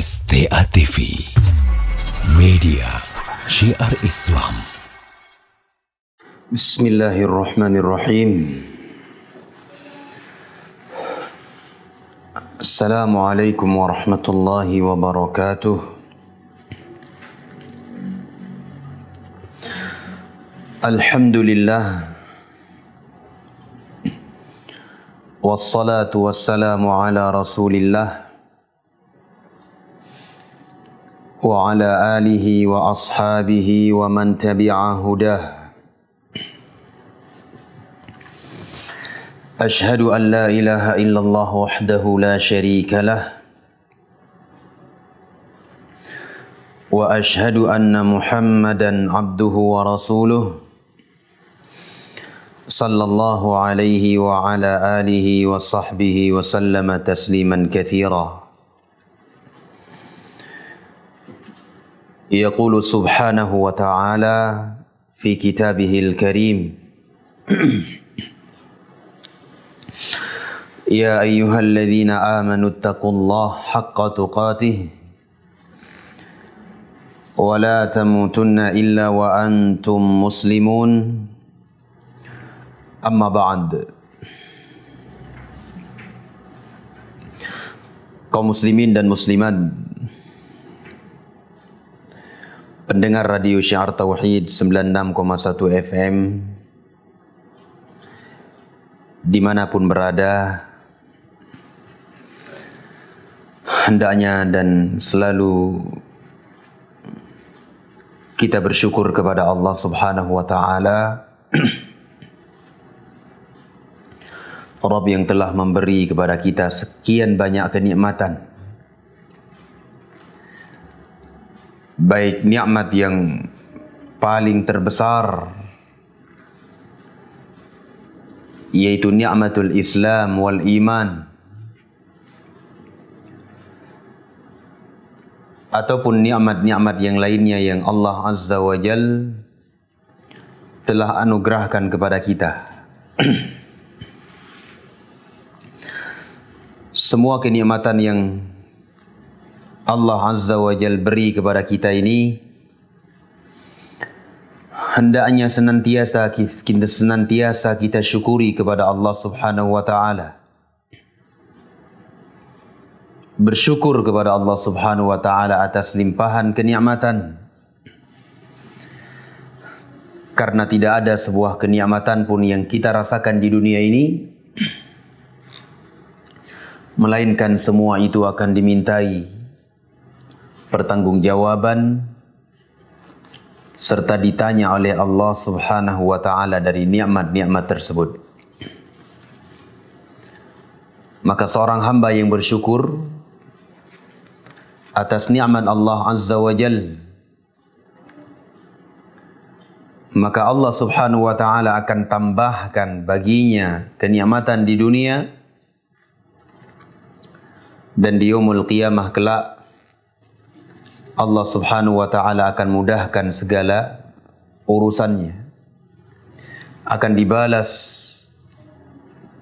STA TV, media syiar Islam. Bismillahirrahmanirrahim. Assalamualaikum warahmatullahi wabarakatuh. Alhamdulillah. Wassalatu wassalamu ala Rasulillah wa ala alihi wa ashabihi wa man tabi'a hudah. Ashhadu an la ilaha illallah wahdahu la syarika lah wa ashhadu anna Muhammadan abduhu wa rasuluh sallallahu alaihi wa ala alihi wa sahbihi wa sallama tasliman katsira. Yaqulu subhanahu wa ta'ala fi kitabihil karim, Ya ayyuhalladzina amanu ittaqullaha haqqa tuqatih wa la tamutunna illa wa antum muslimun. Amma ba'd. Kaum muslimin dan muslimat, pendengar radio Syiar Tauhid 96,1 FM dimanapun berada, hendaknya dan selalu kita bersyukur kepada Allah Subhanahu wa ta'ala, Rabb yang telah memberi kepada kita sekian banyak kenikmatan, baik nikmat yang paling terbesar yaitu nikmatul Islam wal iman, ataupun nikmat-nikmat yang lainnya yang Allah Azza wa Jal telah anugerahkan kepada kita. Semua kenikmatan yang Allah Azza wa Jal beri kepada kita ini hendaknya senantiasa kita syukuri kepada Allah Subhanahu wa ta'ala. Bersyukur kepada Allah Subhanahu wa ta'ala atas limpahan kenikmatan, karena tidak ada sebuah kenikmatan pun yang kita rasakan di dunia ini melainkan semua itu akan dimintai pertanggungjawaban serta ditanya oleh Allah Subhanahu wa ta'ala dari nikmat-nikmat tersebut. Maka seorang hamba yang bersyukur atas nikmat Allah Azza wa Jal, maka Allah Subhanahu wa ta'ala akan tambahkan baginya kenikmatan di dunia, dan di yaumul qiyamah kelak Allah Subhanahu wa ta'ala akan mudahkan segala urusannya, akan dibalas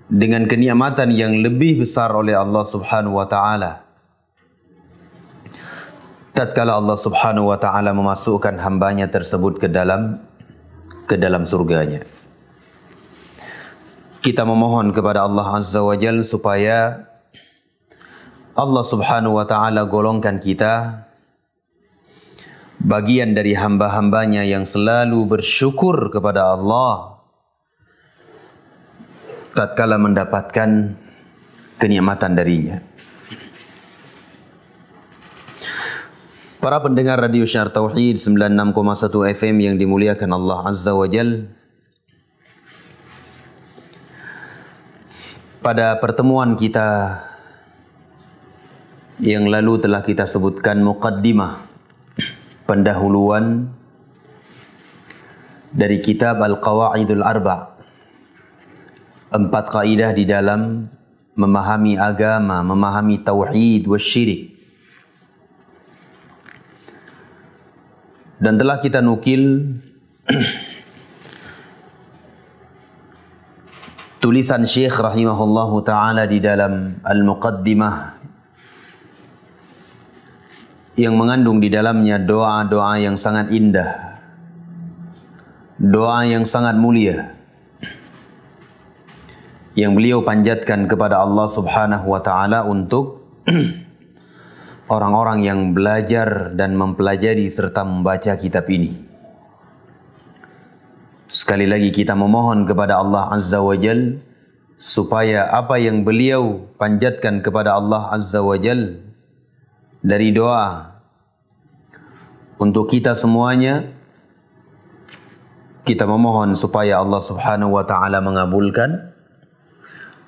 dengan kenikmatan yang lebih besar oleh Allah Subhanahu wa ta'ala tatkala Allah Subhanahu wa ta'ala memasukkan hambanya tersebut ke dalam surganya. Kita memohon kepada Allah Azza wa Jal supaya Allah Subhanahu wa ta'ala golongkan kita bagian dari hamba-hambanya yang selalu bersyukur kepada Allah tatkala mendapatkan kenikmatan darinya. Para pendengar radio Syiar Tauhid 96,1 FM yang dimuliakan Allah Azza wa Jal, pada pertemuan kita yang lalu telah kita sebutkan muqaddimah, pendahuluan dari kitab Al-Qawaidul Arba', 4 kaidah di dalam memahami agama, memahami tauhid wa syirik. Dan telah kita nukil tulisan Syekh rahimahullahu ta'ala di dalam Al-Muqaddimah yang mengandung di dalamnya doa-doa yang sangat indah, doa yang sangat mulia, yang beliau panjatkan kepada Allah Subhanahu wa taala untuk orang-orang yang belajar dan mempelajari serta membaca kitab ini. Sekali lagi kita memohon kepada Allah Azza wa Jal supaya apa yang beliau panjatkan kepada Allah Azza wa Jal dari doa untuk kita semuanya, kita memohon supaya Allah Subhanahu wa taala mengabulkan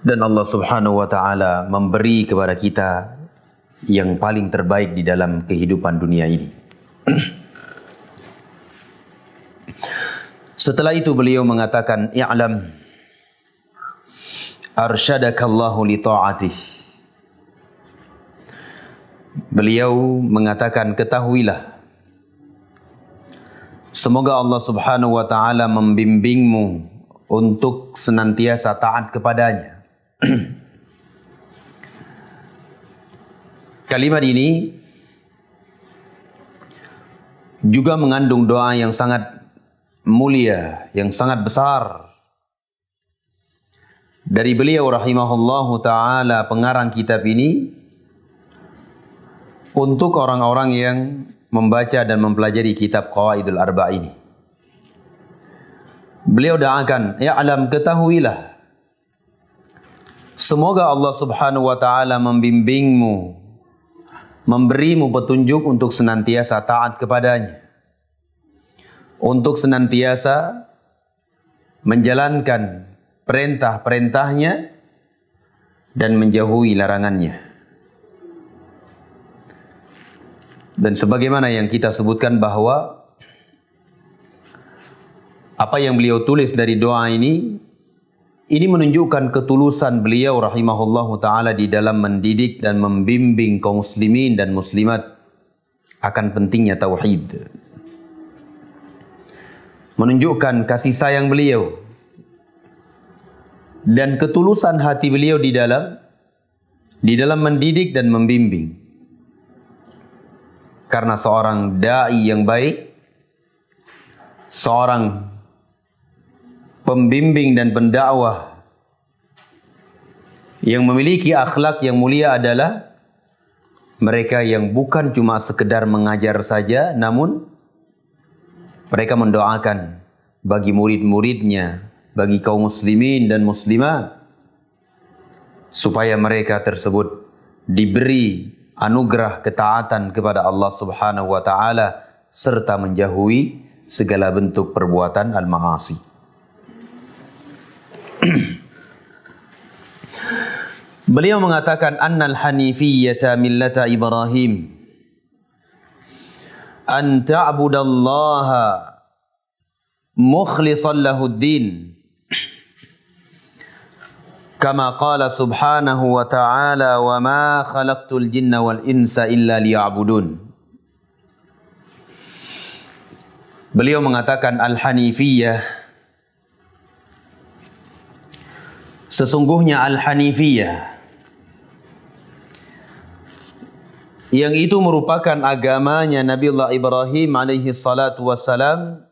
dan Allah Subhanahu wa taala memberi kepada kita yang paling terbaik di dalam kehidupan dunia ini. Setelah itu beliau mengatakan, i'lam arsyadakallahu li ta'atih. Beliau mengatakan, ketahuilah, semoga Allah Subhanahu wa taala membimbingmu untuk senantiasa taat kepadanya. Kalimat ini juga mengandung doa yang sangat mulia, yang sangat besar dari beliau rahimahullahu ta'ala, pengarang kitab ini, untuk orang-orang yang membaca dan mempelajari kitab Qawaidul Arba' ini. Beliau doakan, ya'lam, ketahuilah, semoga Allah Subhanahu wa taala membimbingmu, memberimu petunjuk untuk senantiasa taat kepadanya, untuk senantiasa menjalankan perintah-perintahnya dan menjauhi larangannya. Dan sebagaimana yang kita sebutkan bahwa apa yang beliau tulis dari doa ini menunjukkan ketulusan beliau rahimahullahu ta'ala di dalam mendidik dan membimbing kaum muslimin dan muslimat akan pentingnya tauhid. Menunjukkan kasih sayang beliau dan ketulusan hati beliau di dalam mendidik dan membimbing. Karena seorang da'i yang baik, seorang pembimbing dan pendakwah yang memiliki akhlak yang mulia adalah mereka yang bukan cuma sekedar mengajar saja, namun mereka mendoakan bagi murid-muridnya, bagi kaum muslimin dan muslimat, supaya mereka tersebut diberi anugerah ketaatan kepada Allah Subhanahu wa taala serta menjauhi segala bentuk perbuatan al-ma'asi. Beliau mengatakan, annal hanifiyyata millata Ibrahim, an ta'budallaha mukhlishan lahuddin, kama qala subhanahu wa ta'ala, wa ma khalaqtul jinna wal insa illa liya'budun. Beliau mengatakan al-hanifiyah, sesungguhnya al-hanifiyah, yang itu merupakan agamanya Nabiullah Ibrahim alaihi salatu wassalam,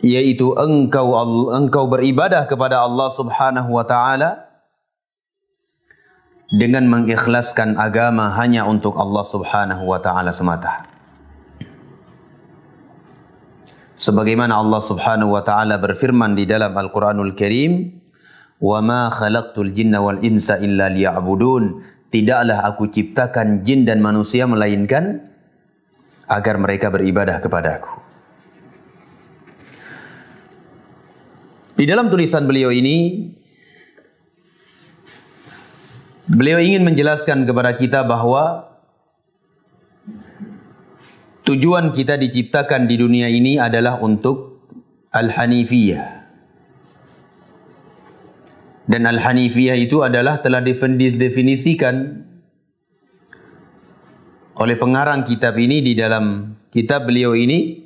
yaitu engkau beribadah kepada Allah Subhanahu wa taala dengan mengikhlaskan agama hanya untuk Allah Subhanahu wa taala semata. Sebagaimana Allah Subhanahu wa taala berfirman di dalam Al-Qur'anul Karim, "Wa ma khalaqtul jinna wal insa illa liya'budun." Tidaklah aku ciptakan jin dan manusia melainkan agar mereka beribadah kepadaku. Di dalam tulisan beliau ini, beliau ingin menjelaskan kepada kita bahwa tujuan kita diciptakan di dunia ini adalah untuk al-hanifiyah. Dan al-hanifiyah itu adalah telah didefinisikan oleh pengarang kitab ini di dalam kitab beliau ini.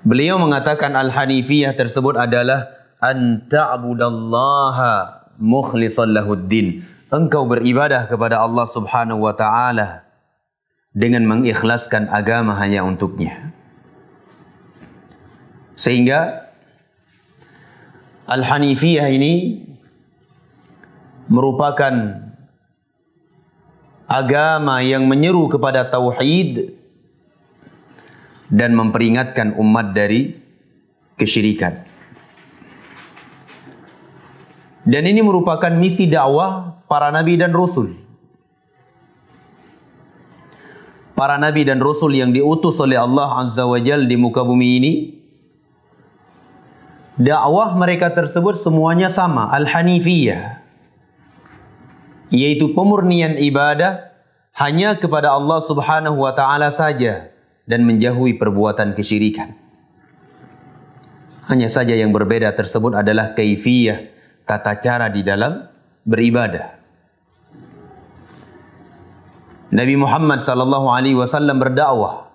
Beliau mengatakan al-hanifiyah tersebut adalah an ta'budallaha mukhlishan lahuddin, engkau beribadah kepada Allah Subhanahu wa taala dengan mengikhlaskan agama hanya untuknya. Sehingga Al-Hanifiyah ini merupakan agama yang menyeru kepada tauhid dan memperingatkan umat dari kesyirikan. Dan ini merupakan misi dakwah para nabi dan rasul. Para nabi dan rasul yang diutus oleh Allah Azza wa Jalla di muka bumi ini, dakwah mereka tersebut semuanya sama, Al-Hanifiyah, yaitu pemurnian ibadah hanya kepada Allah Subhanahu wa taala saja dan menjauhi perbuatan kesyirikan. Hanya saja yang berbeda tersebut adalah kaifiyah, tata cara di dalam beribadah. Nabi Muhammad sallallahu alaihi wasallam berdakwah.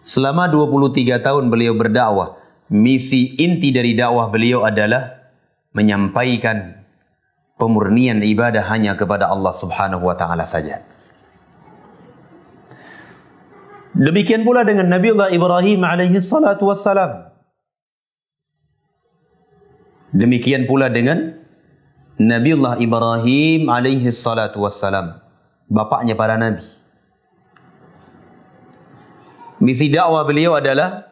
Selama 23 tahun beliau berdakwah. Misi inti dari dakwah beliau adalah menyampaikan pemurnian ibadah hanya kepada Allah Subhanahu wa taala saja. Demikian pula dengan Nabiullah Ibrahim alaihi salatu wassalam. Demikian pula dengan Nabiullah Ibrahim alaihi salatu wassalam, bapaknya para nabi. Misi dakwah beliau adalah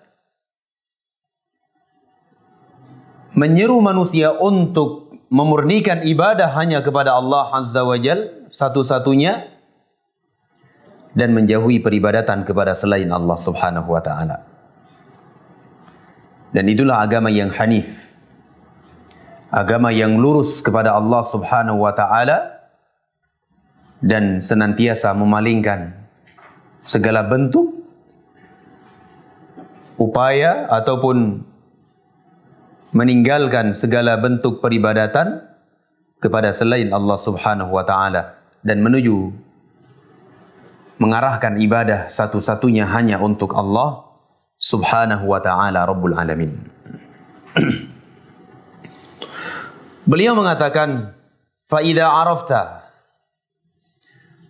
menyeru manusia untuk memurnikan ibadah hanya kepada Allah Azza wa Jalla satu-satunya dan menjauhi peribadatan kepada selain Allah Subhanahu wa taala. Dan itulah agama yang hanif, agama yang lurus kepada Allah Subhanahu wa taala dan senantiasa memalingkan segala bentuk upaya ataupun meninggalkan segala bentuk peribadatan kepada selain Allah Subhanahu wa taala dan menuju mengarahkan ibadah satu-satunya hanya untuk Allah Subhanahu wa taala Rabbul Alamin. Beliau mengatakan, fa idza arafta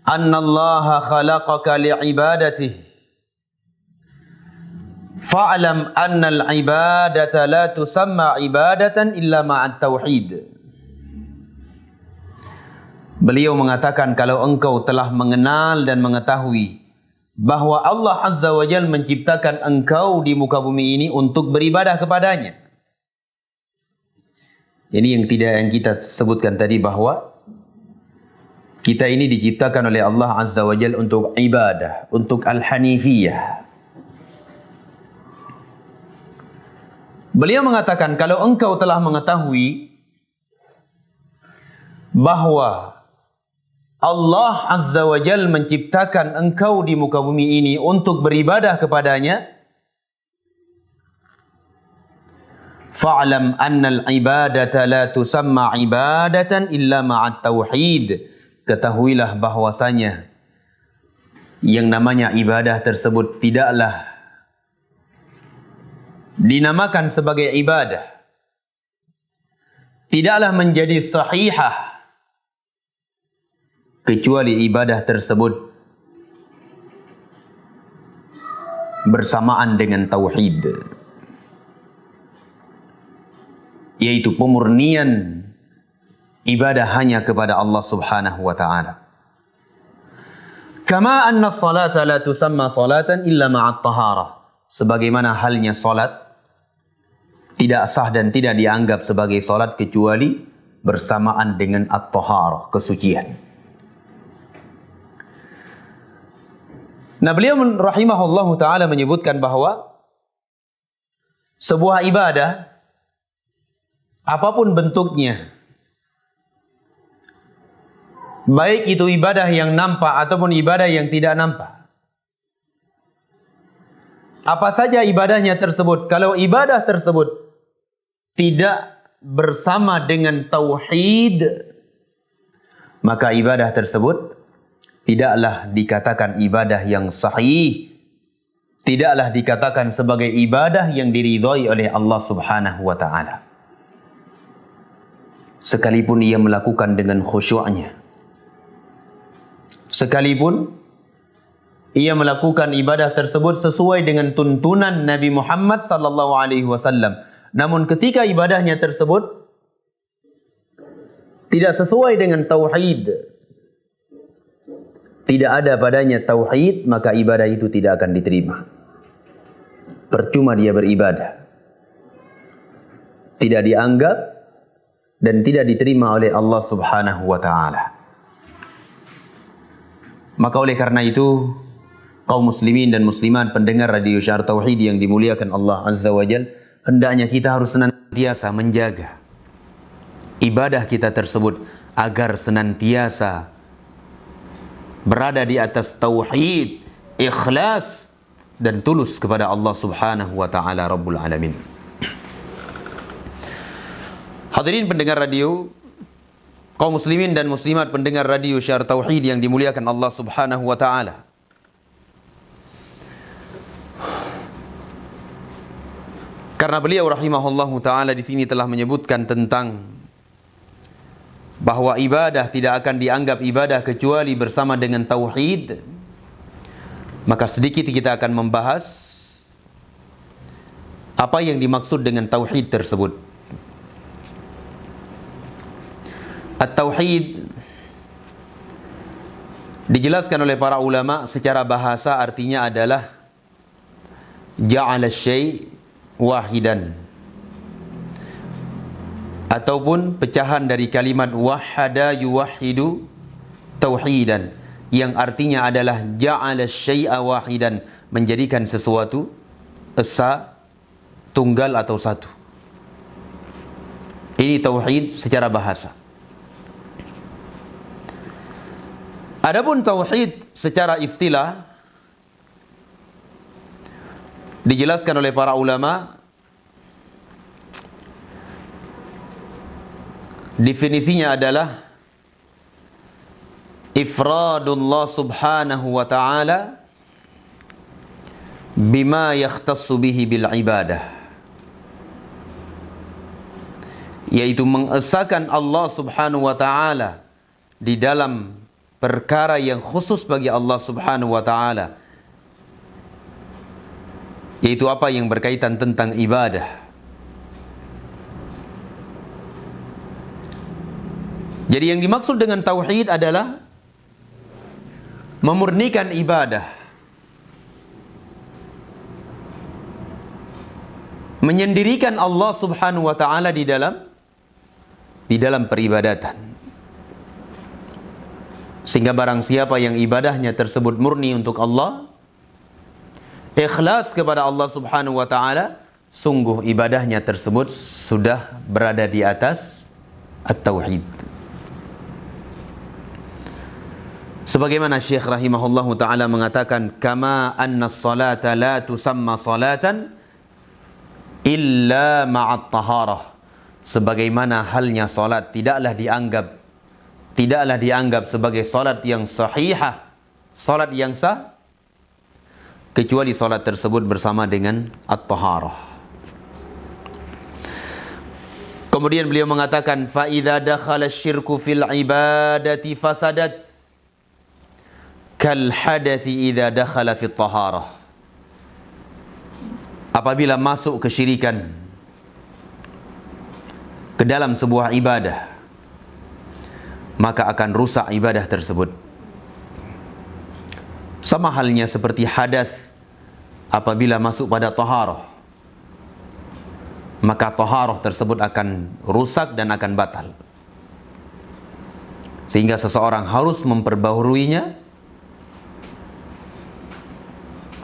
anna Allah khalaqaka li'ibadatihi fa'lam anna al-ibadata la tusamma ibadatan illa ma'at tauhid. Beliau mengatakan, kalau engkau telah mengenal dan mengetahui bahwa Allah Azza wa Jalla menciptakan engkau di muka bumi ini untuk beribadah kepadanya. Ini yang kita sebutkan tadi, bahwa kita ini diciptakan oleh Allah Azza wa Jalla untuk ibadah, untuk Al-Hanifiyah. Beliau mengatakan, kalau engkau telah mengetahui bahwa Allah Azza wa Jalla menciptakan engkau di muka bumi ini untuk beribadah kepadanya, fa'lam anna al-ibadata la tusamma ibadatan illa ma'at tauhid. Ketahuilah bahwasanya yang namanya ibadah tersebut tidaklah dinamakan sebagai ibadah, tidaklah menjadi sahihah kecuali ibadah tersebut bersamaan dengan tauhid, yaitu pemurnian ibadah hanya kepada Allah Subhanahu wa taala. Kama anna as-salata la tusamma salatan illa ma'at taharah. Sebagaimana halnya salat tidak sah dan tidak dianggap sebagai salat kecuali bersamaan dengan at-taharah, kesucian. Nah, beliau rahimahullahu ta'ala menyebutkan bahwa sebuah ibadah, apapun bentuknya, baik itu ibadah yang nampak ataupun ibadah yang tidak nampak, apa saja ibadahnya tersebut, kalau ibadah tersebut tidak bersama dengan tauhid, maka ibadah tersebut tidaklah dikatakan ibadah yang sahih, tidaklah dikatakan sebagai ibadah yang diridhai oleh Allah Subhanahu wa taala. Sekalipun ia melakukan dengan khusyuknya, sekalipun ia melakukan ibadah tersebut sesuai dengan tuntunan Nabi Muhammad sallallahu alaihi wasallam. Namun ketika ibadahnya tersebut tidak sesuai dengan tauhid, tidak ada padanya tauhid, maka ibadah itu tidak akan diterima. Percuma dia beribadah, tidak dianggap dan tidak diterima oleh Allah Subhanahu wa taala. Maka oleh karena itu, kaum muslimin dan muslimat pendengar radio Syiar Tauhid yang dimuliakan Allah Azza wa Jalla, hendaknya kita harus senantiasa menjaga ibadah kita tersebut agar senantiasa berada di atas tauhid, ikhlas dan tulus kepada Allah Subhanahu wa taala Rabbul Alamin. Hadirin pendengar radio, kaum muslimin dan muslimat pendengar radio Syiar Tauhid yang dimuliakan Allah Subhanahu wa taala. Karena beliau rahimahullahu taala di sini telah menyebutkan tentang bahwa ibadah tidak akan dianggap ibadah kecuali bersama dengan tauhid, maka sedikit kita akan membahas apa yang dimaksud dengan tauhid tersebut. At-tauhid dijelaskan oleh para ulama secara bahasa artinya adalah ja'ala syai' wahidan, ataupun pecahan dari kalimat wahada yuwahidu tauhidan, yang artinya adalah ja'ala syai'a wahidan, menjadikan sesuatu esa, tunggal atau satu. Ini tauhid secara bahasa. Adapun tauhid secara istilah dijelaskan oleh para ulama, definisinya adalah ifradullah subhanahu wa ta'ala bima yakhtassu bihi bil ibadah, yaitu mengesahkan Allah subhanahu wa ta'ala di dalam perkara yang khusus bagi Allah subhanahu wa ta'ala, yaitu apa yang berkaitan tentang ibadah. Jadi yang dimaksud dengan tauhid adalah memurnikan ibadah, menyendirikan Allah subhanahu wa ta'ala di dalam peribadatan. Sehingga barang siapa yang ibadahnya tersebut murni untuk Allah, ikhlas kepada Allah subhanahu wa ta'ala, sungguh ibadahnya tersebut sudah berada di atas at-tauhid. Sebagaimana Syekh rahimahullahu ta'ala mengatakan, kama anna salata la tusamma salatan illa ma'at taharah, sebagaimana halnya salat tidaklah dianggap sebagai salat yang sahihah, salat yang sah, kecuali salat tersebut bersama dengan at-taharah. Kemudian beliau mengatakan, fa idza dakhala asy-syirku fil ibadati fasadat kal hadathi idza dakhala fit taharah. Apabila masuk kesyirikan ke dalam sebuah ibadah, maka akan rusak ibadah tersebut. Sama halnya seperti hadath apabila masuk pada taharah, maka taharah tersebut akan rusak dan akan batal. Sehingga seseorang harus memperbaharuinya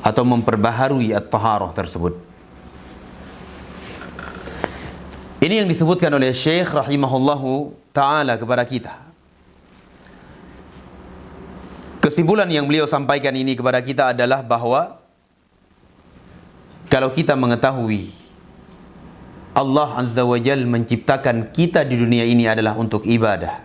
atau memperbaharui at-taharah tersebut. Ini yang disebutkan oleh Syekh rahimahullahu ta'ala kepada kita. Kesimpulan yang beliau sampaikan ini kepada kita adalah bahwa kalau kita mengetahui Allah Azza wa Jalla menciptakan kita di dunia ini adalah untuk ibadah,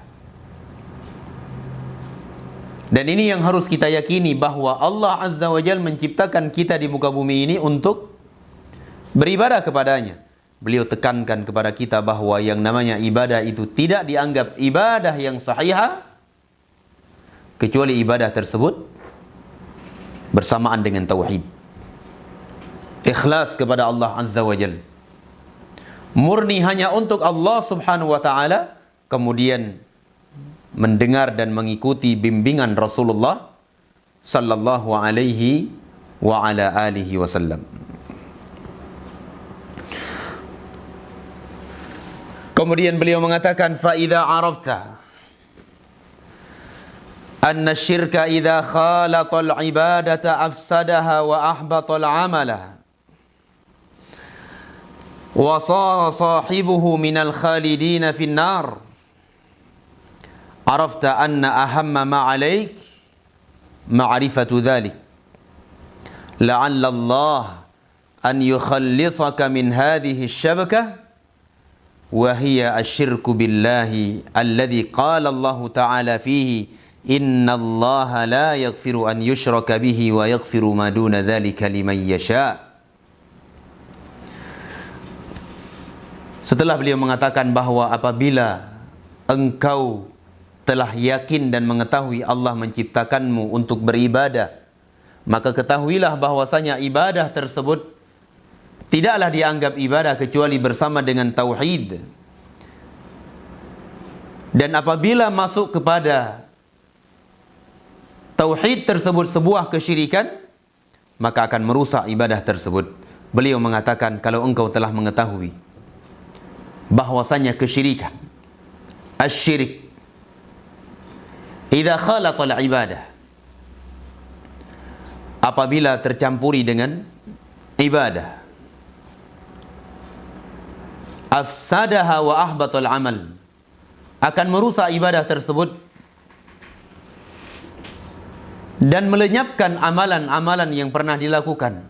dan ini yang harus kita yakini, bahwa Allah Azza wa Jalla menciptakan kita di muka bumi ini untuk beribadah kepadanya. Beliau tekankan kepada kita bahwa yang namanya ibadah itu tidak dianggap ibadah yang sahihah kecuali ibadah tersebut bersamaan dengan tauhid. Ikhlas kepada Allah Azza wa Jalla. Murni hanya untuk Allah Subhanahu wa taala, kemudian mendengar dan mengikuti bimbingan Rasulullah sallallahu alaihi wa ala alihi wasallam. Kemudian beliau mengatakan, fa idza arafta anna syirka idza khalata al-ibadata afsadaha wa ahbata al-amala wa sara sahibuhu minal khalidina fin nar, arafta anna ahamma ma 'alaik ma'rifatu dhalik la'alla Allah an yukhallisaka min hadhihi asy-syabakah wa hiya asyirku billahi alladhi qala Allah ta'ala fihi inna Allah la yaghfiru an yushraka bihi wa yaghfiru ma duna dhalika liman yasha. Setelah beliau mengatakan bahwa apabila engkau telah yakin dan mengetahui Allah menciptakanmu untuk beribadah, maka ketahuilah bahwasanya ibadah tersebut tidaklah dianggap ibadah kecuali bersama dengan tauhid. Dan apabila masuk kepada tauhid tersebut sebuah kesyirikan, maka akan merusak ibadah tersebut. Beliau mengatakan, kalau engkau telah mengetahui bahwasanya kesyirikan, asyirik, idza khalatal ibadah, apabila tercampuri dengan ibadah, afsadaha wa ahbatal amal, akan merusak ibadah tersebut dan melenyapkan amalan-amalan yang pernah dilakukan.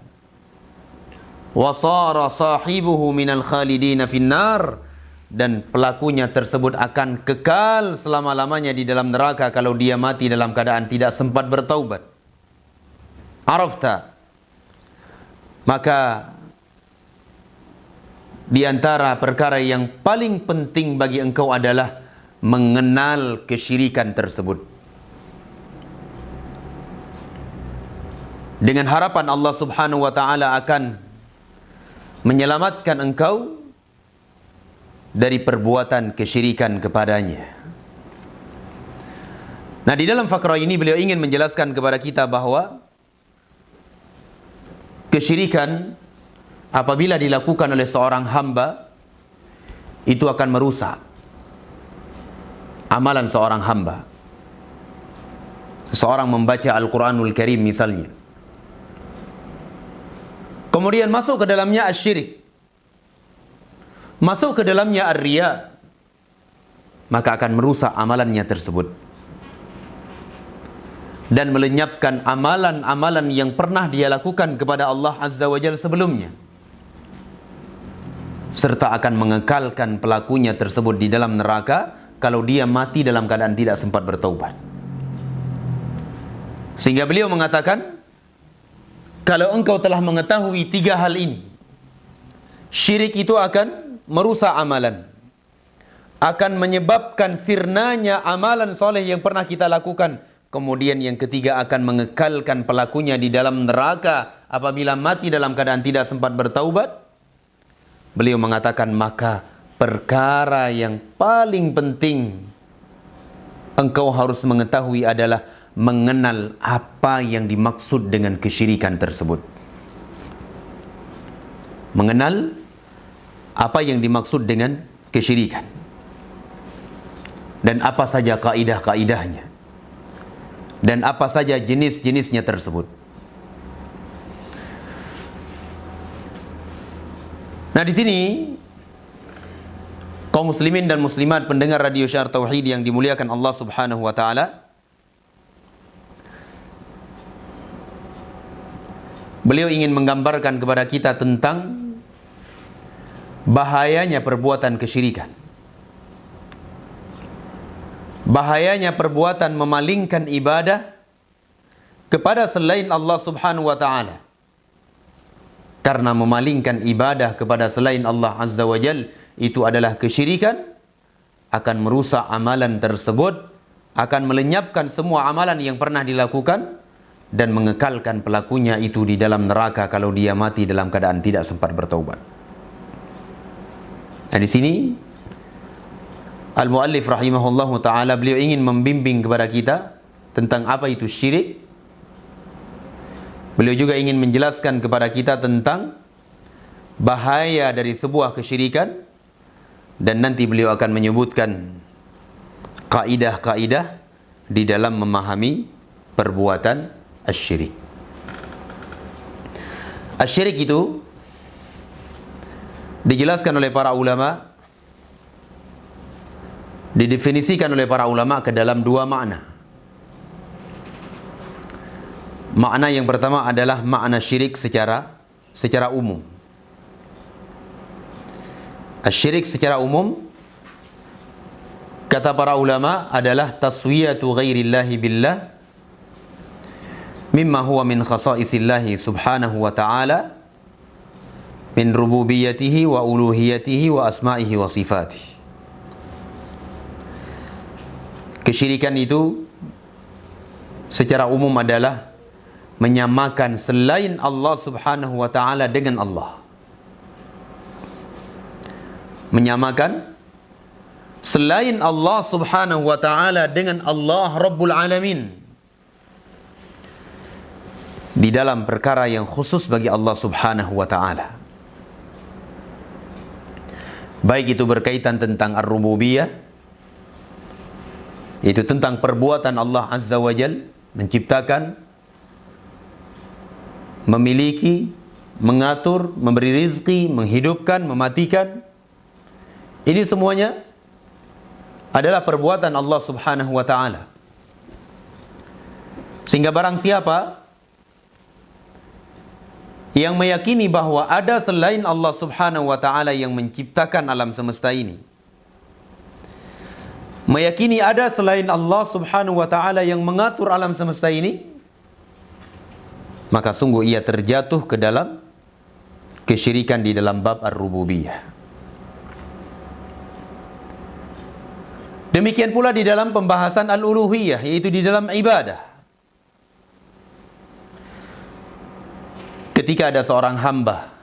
Wa sara sahibuhu minal khalidina finnar, dan pelakunya tersebut akan kekal selama-lamanya di dalam neraka kalau dia mati dalam keadaan tidak sempat bertaubat. Arafta, maka di antara perkara yang paling penting bagi engkau adalah mengenal kesyirikan tersebut, dengan harapan Allah Subhanahu wa taala akan menyelamatkan engkau dari perbuatan kesyirikan kepadanya. Nah, di dalam fakrah ini beliau ingin menjelaskan kepada kita bahwa kesyirikan apabila dilakukan oleh seorang hamba itu akan merusak amalan seorang hamba. Seseorang membaca Al-Quranul Karim misalnya, kemudian masuk ke dalamnya asyirik, masuk ke dalamnya ar-riya, maka akan merusak amalannya tersebut dan melenyapkan amalan-amalan yang pernah dia lakukan kepada Allah Azza wa Jalla sebelumnya, serta akan mengekalkan pelakunya tersebut di dalam neraka kalau dia mati dalam keadaan tidak sempat bertaubat. Sehingga beliau mengatakan, kalau engkau telah mengetahui tiga hal ini, syirik itu akan merusak amalan, akan menyebabkan sirnanya amalan soleh yang pernah kita lakukan. Kemudian yang ketiga, akan mengekalkan pelakunya di dalam neraka apabila mati dalam keadaan tidak sempat bertaubat. Beliau mengatakan, maka perkara yang paling penting engkau harus mengetahui adalah mengenal apa yang dimaksud dengan kesyirikan tersebut. Mengenal apa yang dimaksud dengan kesyirikan dan apa saja kaidah-kaidahnya dan apa saja jenis-jenisnya tersebut. Nah, di sini kaum muslimin dan muslimat pendengar radio Syiar Tauhid yang dimuliakan Allah Subhanahu wa taala, beliau ingin menggambarkan kepada kita tentang bahayanya perbuatan kesyirikan, bahayanya perbuatan memalingkan ibadah kepada selain Allah Subhanahu wa taala. Karena memalingkan ibadah kepada selain Allah Azza wa Jalla itu adalah kesyirikan, akan merusak amalan tersebut akan melenyapkan semua amalan yang pernah dilakukan dan mengekalkan pelakunya itu di dalam neraka kalau dia mati dalam keadaan tidak sempat bertaubat. Nah, di sini Al-Muallif rahimahullahu ta'ala, beliau ingin membimbing kepada kita tentang apa itu syirik. Beliau juga ingin menjelaskan kepada kita tentang bahaya dari sebuah kesyirikan, dan nanti beliau akan menyebutkan kaidah-kaidah di dalam memahami perbuatan asyirik. Asyirik itu dijelaskan oleh para ulama, didefinisikan oleh para ulama ke dalam dua makna. Makna yang pertama adalah makna syirik secara umum. Asyirik secara umum, kata para ulama, adalah taswiyatu ghairillahi billah mimma huwa min khasaisillahi subhanahu wa ta'ala min rububiyatihi wa uluhiyatihi wa asma'ihi wa sifatihi. Kesyirikan itu secara umum adalah menyamakan selain Allah subhanahu wa ta'ala dengan Allah. Menyamakan selain Allah subhanahu wa ta'ala dengan Allah Rabbul Alamin di dalam perkara yang khusus bagi Allah subhanahu wa ta'ala. Baik itu berkaitan tentang ar-rububiyah, yaitu tentang perbuatan Allah Azza wa Jal, menciptakan, memiliki, mengatur, memberi rizki, menghidupkan, mematikan. Ini semuanya adalah perbuatan Allah subhanahu wa ta'ala. Sehingga barang siapa yang meyakini bahwa ada selain Allah subhanahu wa ta'ala yang menciptakan alam semesta ini, meyakini ada selain Allah subhanahu wa ta'ala yang mengatur alam semesta ini, maka sungguh ia terjatuh ke dalam kesyirikan di dalam bab ar-rububiyah. Demikian pula di dalam pembahasan al-uluhiyah, yaitu di dalam ibadah. Ketika ada seorang hamba,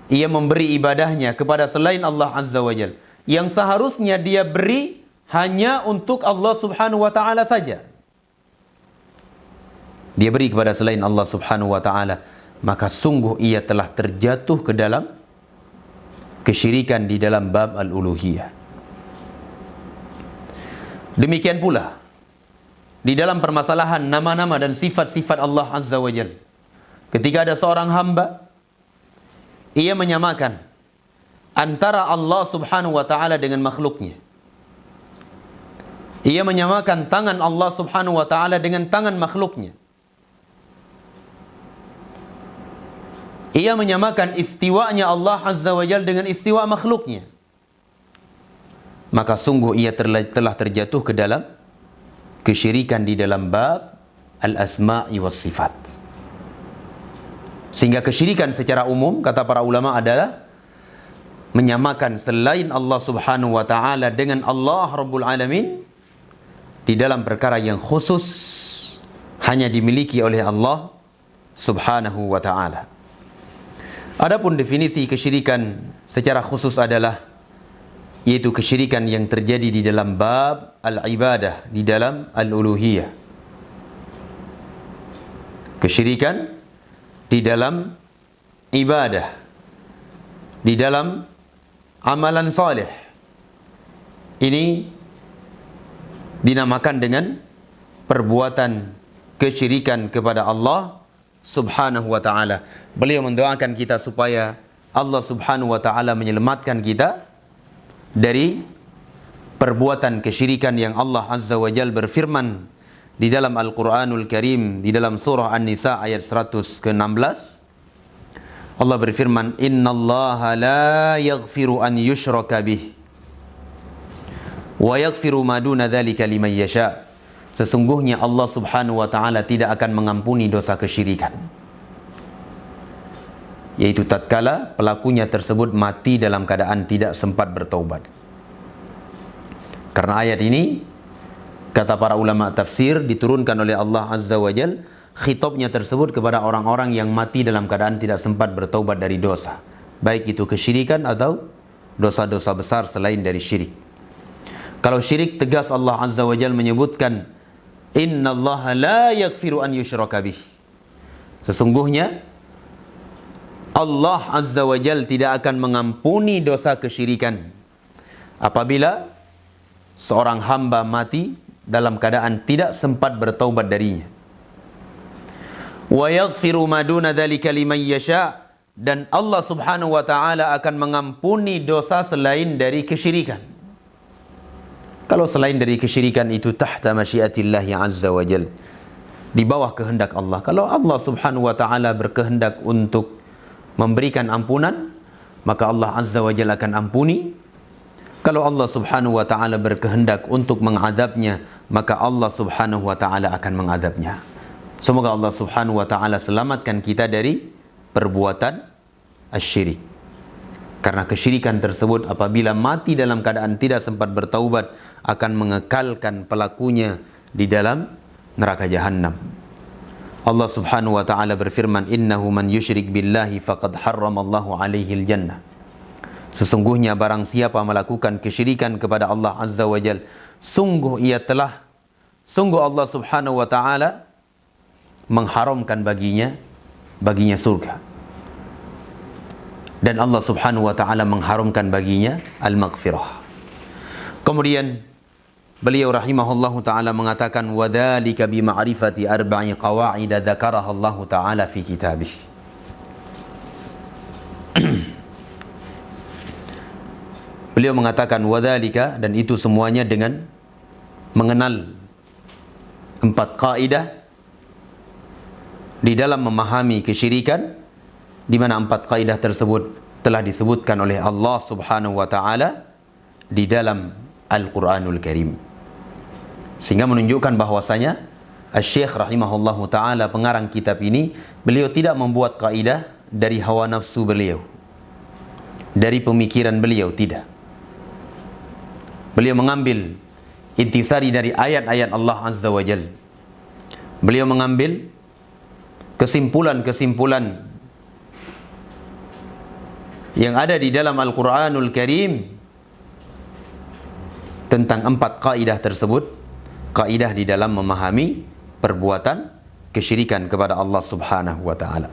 ia memberi ibadahnya kepada selain Allah Azza wa Jal, yang seharusnya dia beri hanya untuk Allah subhanahu wa ta'ala saja, dia beri kepada selain Allah subhanahu wa ta'ala, maka sungguh ia telah terjatuh ke dalam kesyirikan di dalam bab al-uluhiyah. Demikian pula di dalam permasalahan nama-nama dan sifat-sifat Allah Azza wa Jal. Ketika ada seorang hamba, ia menyamakan antara Allah subhanahu wa ta'ala dengan makhluknya. Ia menyamakan tangan Allah subhanahu wa ta'ala dengan tangan makhluknya. Ia menyamakan istiwanya Allah Azza wa Jal dengan istiwa makhluknya. Maka sungguh ia telah terjatuh ke dalam kesyirikan di dalam bab al-asma'i was sifat. Sehingga kesyirikan secara umum, kata para ulama, adalah menyamakan selain Allah subhanahu wa ta'ala dengan Allah Rabbul Alamin di dalam perkara yang khusus hanya dimiliki oleh Allah subhanahu wa ta'ala. Adapun definisi kesyirikan secara khusus adalah yaitu kesyirikan yang terjadi di dalam bab al-ibadah, di dalam al-uluhiyah. Kesyirikan di dalam ibadah, di dalam amalan saleh. Ini dinamakan dengan perbuatan kesyirikan kepada Allah subhanahu wa ta'ala. Beliau mendoakan kita supaya Allah subhanahu wa ta'ala menyelamatkan kita dari perbuatan kesyirikan yang Allah Azza wa Jal berfirman di dalam Al-Quranul Karim, di dalam surah An-Nisa ayat 100 ke-16. Allah berfirman, innallaha la yaghfiru an yushraka bih wa yaghfiru ma duna dzalika liman yasha. Sesungguhnya Allah subhanahu wa ta'ala tidak akan mengampuni dosa kesyirikan, yaitu tatkala pelakunya tersebut mati dalam keadaan tidak sempat bertaubat. Karena ayat ini Kata para ulama tafsir, diturunkan oleh Allah Azza wa Jal, khitabnya tersebut kepada orang-orang yang mati dalam keadaan tidak sempat bertaubat dari dosa, baik itu kesyirikan atau dosa-dosa besar selain dari syirik. Kalau syirik, tegas Allah Azza wa Jal menyebutkan, innallaha la yaghfiru an yushraka bih. Sesungguhnya Allah Azza wa Jal tidak akan mengampuni dosa kesyirikan apabila seorang hamba mati dalam keadaan tidak sempat bertaubat darinya. Wa yaghfiru ma duna dzalika liman yasha, dan Allah Subhanahu wa taala akan mengampuni dosa selain dari kesyirikan. Kalau selain dari kesyirikan itu tahta masyiatillah azza wa jal, di bawah kehendak Allah. Kalau Allah Subhanahu wa taala berkehendak untuk memberikan ampunan, maka Allah Azza wa Jalla akan ampuni. Kalau Allah Subhanahu wa taala berkehendak untuk mengadabnya, maka Allah Subhanahu wa taala akan mengadabnya. Semoga Allah Subhanahu wa taala selamatkan kita dari perbuatan asyirik. Karena kesyirikan tersebut apabila mati dalam keadaan tidak sempat bertaubat akan mengekalkan pelakunya di dalam neraka jahanam. Allah Subhanahu wa taala berfirman, innahu man yusyrik billahi faqad harramallahu alaihil jannah. Sesungguhnya barang siapa melakukan kesyirikan kepada Allah Azza wa Jal, sungguh Allah Subhanahu wa taala mengharamkan baginya surga. Dan Allah Subhanahu wa taala mengharamkan baginya al-maghfirah. Kemudian beliau rahimahullahu taala mengatakan, wadzalika bi ma'rifati arba'i qawaid dzakaraha Allah taala fi kitabih. Beliau mengatakan wadzalika, dan itu semuanya dengan mengenal 4 kaidah di dalam memahami kesyirikan, di mana 4 kaidah tersebut telah disebutkan oleh Allah Subhanahu wa taala di dalam Al-Qur'anul Karim. Sehingga menunjukkan bahwasanya Asy-Syaikh rahimahullahu taala, pengarang kitab ini, beliau tidak membuat kaidah dari hawa nafsu beliau, dari pemikiran beliau, tidak. Beliau mengambil intisari dari ayat-ayat Allah Azza wa Jalla. Beliau mengambil kesimpulan-kesimpulan yang ada di dalam Al-Qur'anul Karim tentang 4 kaidah tersebut, kaidah di dalam memahami perbuatan kesyirikan kepada Allah Subhanahu wa taala.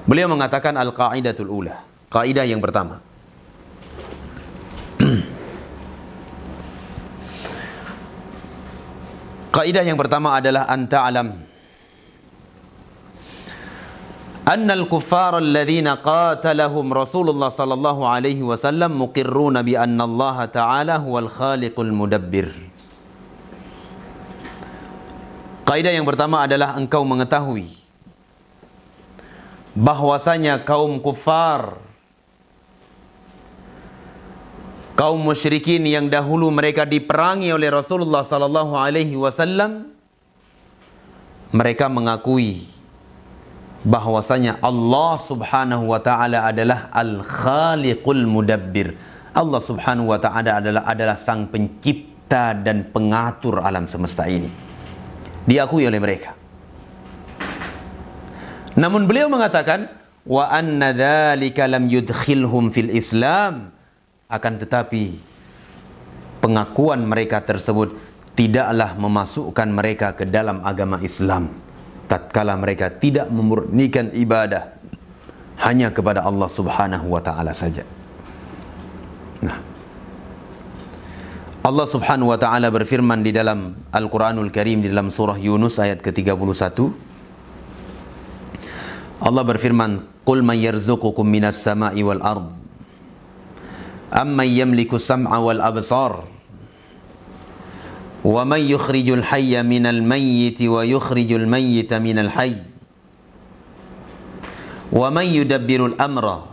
Beliau mengatakan al-qaidatul ula, kaidah yang pertama. Kaidah yang pertama adalah anta'lam anna al-kuffar alladhina qatalahum Rasulullah sallallahu alaihi wasallam muqirruna bi anna Allah ta'ala huwal khaliqul mudabbir. Kaidah yang pertama adalah engkau mengetahui bahwasanya kaum kufar, kaum musyrikin yang dahulu mereka diperangi oleh Rasulullah sallallahu alaihi wasallam, mereka mengakui bahwasanya Allah Subhanahu wa taala adalah Al-Khaliqul Mudabbir. Allah Subhanahu wa taala adalah sang pencipta dan pengatur alam semesta ini. Diakui oleh mereka. Namun beliau mengatakan wa anna dzalika lam yudkhilhum fil Islam, akan tetapi pengakuan mereka tersebut tidaklah memasukkan mereka ke dalam agama Islam, tatkala mereka tidak memurnikan ibadah hanya kepada Allah Subhanahu wa taala saja. Nah, Allah Subhanahu wa taala berfirman di dalam Al-Qur'anul Karim, di dalam surah Yunus ayat ke-31. Allah berfirman, "Qul may yarzuqukum minas sama'i wal ard, amman yamliku sam'a wal absar, wa man yukhrijul hayya minal mayyiti wa yukhrijul mayyita minal hayy, wa man yudabbirul amra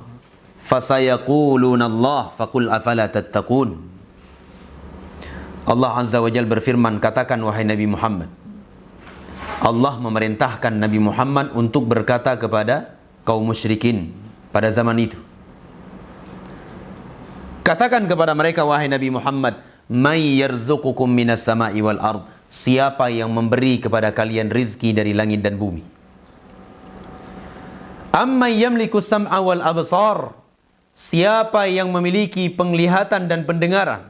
fasayaquluna Allah faqul afala tattaqun." Allah Azza wa Jalla berfirman, katakan wahai Nabi Muhammad, Allah memerintahkan Nabi Muhammad untuk berkata kepada kaum musyrikin pada zaman itu. Katakan kepada mereka wahai Nabi Muhammad, may yarzuqukum minas sama'i wal ard, siapa yang memberi kepada kalian rizki dari langit dan bumi? Amman yamliku sam'a wal absar, siapa yang memiliki penglihatan dan pendengaran?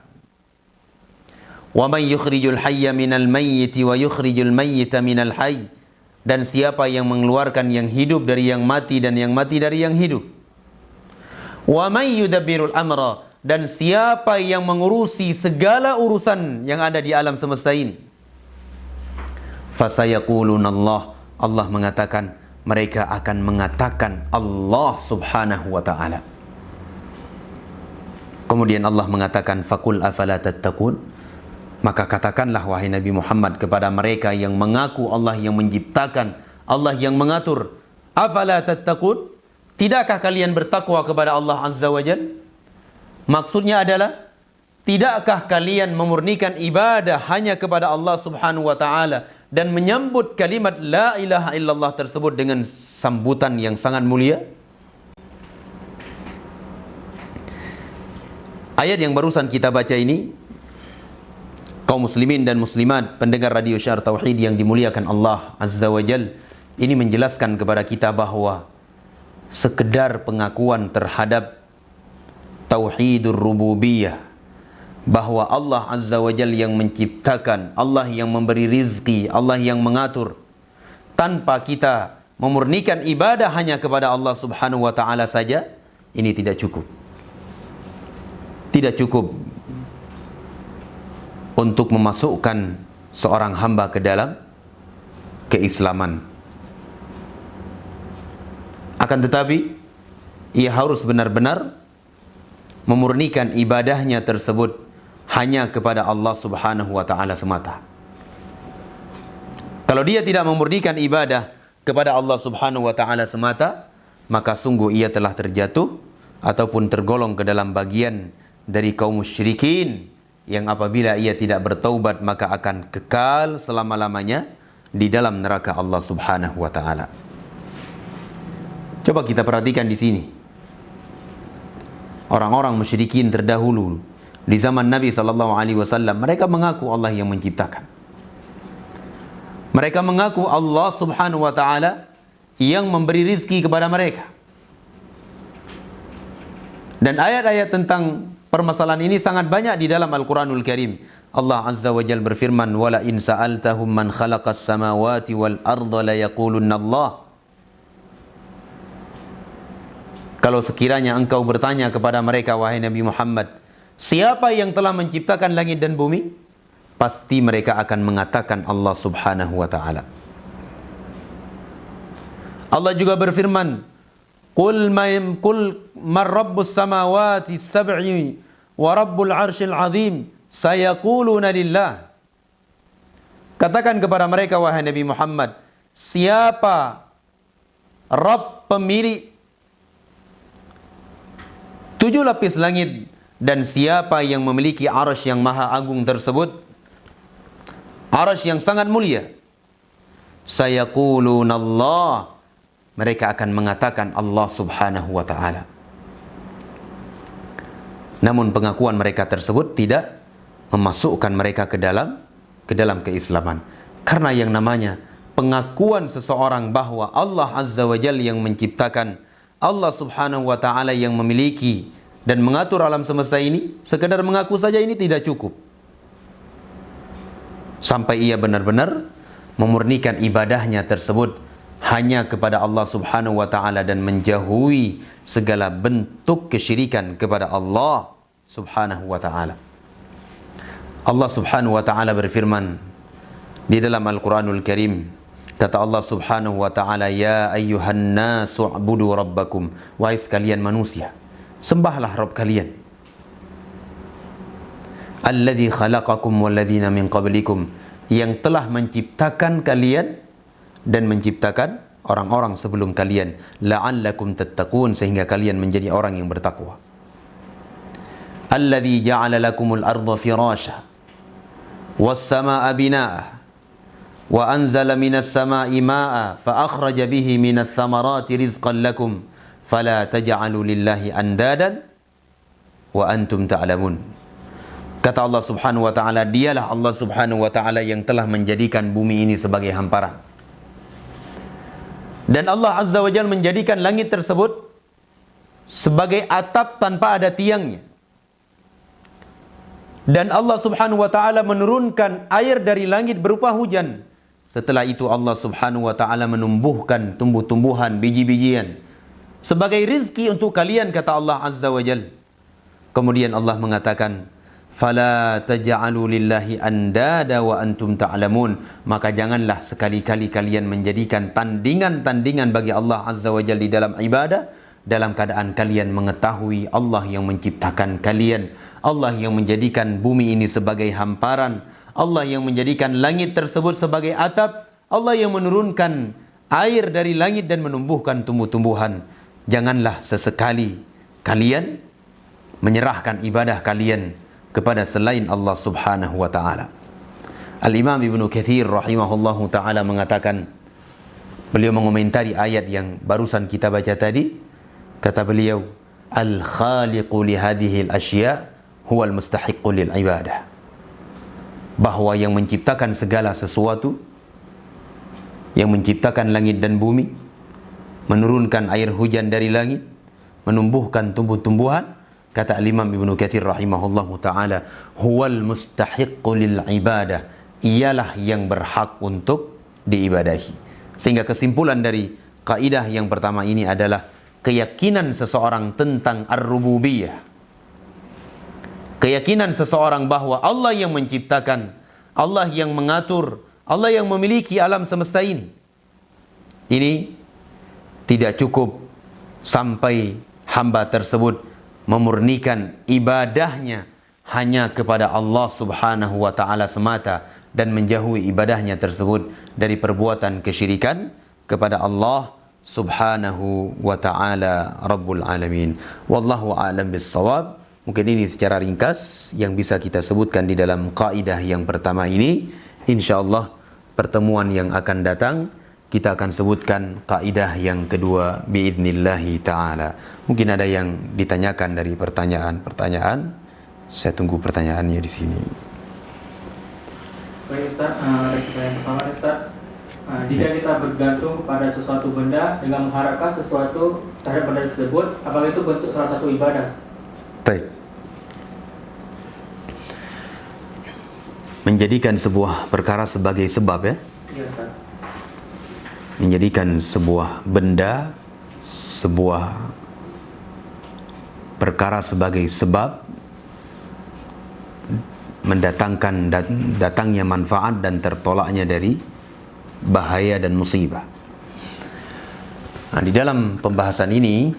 Wa man yukhrijul hayya minal mayyiti wa yukhrijul mayyita minal hayy, dan siapa yang mengeluarkan yang hidup dari yang mati dan yang mati dari yang hidup? Wa man yudabbirul amra, dan siapa yang mengurusi segala urusan yang ada di alam semesta ini? Fasayaquluna Allah, Allah mengatakan, mereka akan mengatakan Allah subhanahu wa ta'ala. Kemudian Allah mengatakan, faqul afala tattaqun, maka katakanlah wahai Nabi Muhammad kepada mereka yang mengaku Allah yang menciptakan, Allah yang mengatur, afala tattaqun, tidakkah kalian bertakwa kepada Allah azza wa jalla? Maksudnya adalah, tidakkah kalian memurnikan ibadah hanya kepada Allah subhanahu wa ta'ala dan menyambut kalimat la ilaha illallah tersebut dengan sambutan yang sangat mulia? Ayat yang barusan kita baca ini, kaum muslimin dan muslimat pendengar radio Syiar Tauhid yang dimuliakan Allah azza wa jalla, ini menjelaskan kepada kita bahwa sekedar pengakuan terhadap tauhidur rububiyah, bahwa Allah azza wa jalla yang menciptakan, Allah yang memberi rizki, Allah yang mengatur, tanpa kita memurnikan ibadah hanya kepada Allah subhanahu wa ta'ala saja, ini tidak cukup. Tidak cukup untuk memasukkan seorang hamba ke dalam keislaman. Akan tetapi, ia harus benar-benar memurnikan ibadahnya tersebut hanya kepada Allah subhanahu wa ta'ala semata. Kalau dia tidak memurnikan ibadah kepada Allah subhanahu wa ta'ala semata, maka sungguh ia telah terjatuh ataupun tergolong ke dalam bagian dari kaum musyrikin yang apabila ia tidak bertaubat maka akan kekal selama-lamanya di dalam neraka Allah subhanahu wa ta'ala. Coba kita perhatikan di sini. Orang-orang musyrikin terdahulu di zaman Nabi SAW, mereka mengaku Allah yang menciptakan. Mereka mengaku Allah subhanahu wa ta'ala yang memberi rizki kepada mereka. Dan ayat-ayat tentang permasalahan ini sangat banyak di dalam Al-Quranul Karim. Allah azza wa jalla berfirman, wala in sa'altahum man khalaqas samawati wal arda la yaqulunna Allah. Kalau sekiranya engkau bertanya kepada mereka, wahai Nabi Muhammad, siapa yang telah menciptakan langit dan bumi? Pasti mereka akan mengatakan Allah subhanahu wa ta'ala. Allah juga berfirman, Qul man rabbus samawati sab'i wa rabbul arshil azim sayaquluna lillah. Katakan kepada mereka, wahai Nabi Muhammad, siapa Rabb pemilik 7 lapis langit dan siapa yang memiliki arsy yang maha agung tersebut, arsy yang sangat mulia? Sayaquluna Allah, mereka akan mengatakan Allah subhanahu wa ta'ala. Namun pengakuan mereka tersebut tidak memasukkan mereka ke dalam keislaman. Karena yang namanya pengakuan seseorang bahwa Allah azza wa jalla yang menciptakan, Allah subhanahu wa ta'ala yang memiliki dan mengatur alam semesta ini, sekedar mengaku saja ini tidak cukup. Sampai ia benar-benar memurnikan ibadahnya tersebut hanya kepada Allah subhanahu wa ta'ala dan menjauhi segala bentuk kesyirikan kepada Allah subhanahu wa ta'ala. Allah subhanahu wa ta'ala berfirman di dalam Al-Quranul Karim, kata Allah subhanahu wa ta'ala, ya ayyuhan nasu u'budu rabbakum, wahai sekalian manusia, sembahlah Rabb kalian, alladzi khalaqakum walladzina min qablikum, yang telah menciptakan kalian dan menciptakan orang-orang sebelum kalian, la'allakum tattaqun, sehingga kalian menjadi orang yang bertakwa. Alladzi ja'ala lakumul arda firasha was samaa'a binaa'a wa anzala minas samaa'i maa'a fa akhraja bihi minats thamarati rizqan lakum fala taj'alu lillahi andadan wa antum ta'lamun. Kata Allah Subhanahu wa taala, dialah Allah Subhanahu wa taala yang telah menjadikan bumi ini sebagai hamparan. Dan Allah Azza wa Jalla menjadikan langit tersebut sebagai atap tanpa ada tiangnya. Dan Allah Subhanahu wa taala menurunkan air dari langit berupa hujan. Setelah itu Allah Subhanahu wa taala menumbuhkan tumbuh-tumbuhan, biji-bijian sebagai rizki untuk kalian, kata Allah Azza wa Jalla. Kemudian Allah mengatakan, "Fala taj'alu lillahi andada wa antum ta'lamun." Maka janganlah sekali-kali kalian menjadikan tandingan-tandingan bagi Allah Azza wa Jalla di dalam ibadah, dalam keadaan kalian mengetahui Allah yang menciptakan kalian, Allah yang menjadikan bumi ini sebagai hamparan, Allah yang menjadikan langit tersebut sebagai atap, Allah yang menurunkan air dari langit dan menumbuhkan tumbuh-tumbuhan. Janganlah sesekali kalian menyerahkan ibadah kalian kepada selain Allah Subhanahu wa taala. Al-Imam Ibnu Katsir rahimahullahu taala mengatakan, beliau mengomentari ayat yang barusan kita baca tadi, kata beliau, "Al-khaliqu li hadhihi al-asya' huwa al-mustahiqqu lil ibadah." Bahwa yang menciptakan segala sesuatu, yang menciptakan langit dan bumi, menurunkan air hujan dari langit, menumbuhkan tumbuh-tumbuhan, kata Imam Ibnu Katsir rahimahullahu taala, huwal mustahiqqu lil ibadah, ialah yang berhak untuk diibadahi. Sehingga kesimpulan dari kaidah yang pertama ini adalah keyakinan seseorang tentang ar-rububiyah. Keyakinan seseorang bahwa Allah yang menciptakan, Allah yang mengatur, Allah yang memiliki alam semesta ini. Ini tidak cukup sampai hamba tersebut memurnikan ibadahnya hanya kepada Allah Subhanahu wa taala semata dan menjauhi ibadahnya tersebut dari perbuatan kesyirikan kepada Allah Subhanahu wa taala Rabbul Alamin. Wallahu a'lam bis-shawab. Mungkin ini secara ringkas yang bisa kita sebutkan di dalam kaidah yang pertama ini. Insyaallah pertemuan yang akan datang kita akan sebutkan kaidah yang kedua biidnillahi ta'ala. Mungkin ada yang ditanyakan dari pertanyaan-pertanyaan. Saya tunggu pertanyaannya di sini. Baik Ustaz, pertanyaan pertama Ustaz. Jika kita bergantung pada sesuatu benda dengan mengharapkan sesuatu terhadap benda tersebut, apakah itu bentuk salah satu ibadah? Baik. Menjadikan sebuah perkara sebagai sebab, ya? Iya Ustaz. Menjadikan sebuah benda, sebuah perkara sebagai sebab mendatangkan datangnya manfaat dan tertolaknya dari bahaya dan musibah. Nah, di dalam pembahasan ini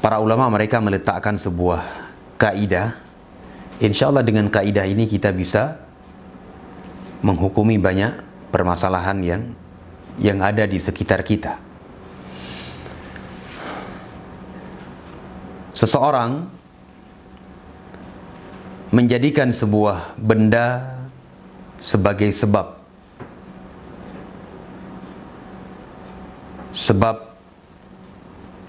para ulama mereka meletakkan sebuah kaidah. Insyaallah dengan kaidah ini kita bisa menghukumi banyak permasalahan yang ada di sekitar kita. Seseorang menjadikan sebuah benda sebagai sebab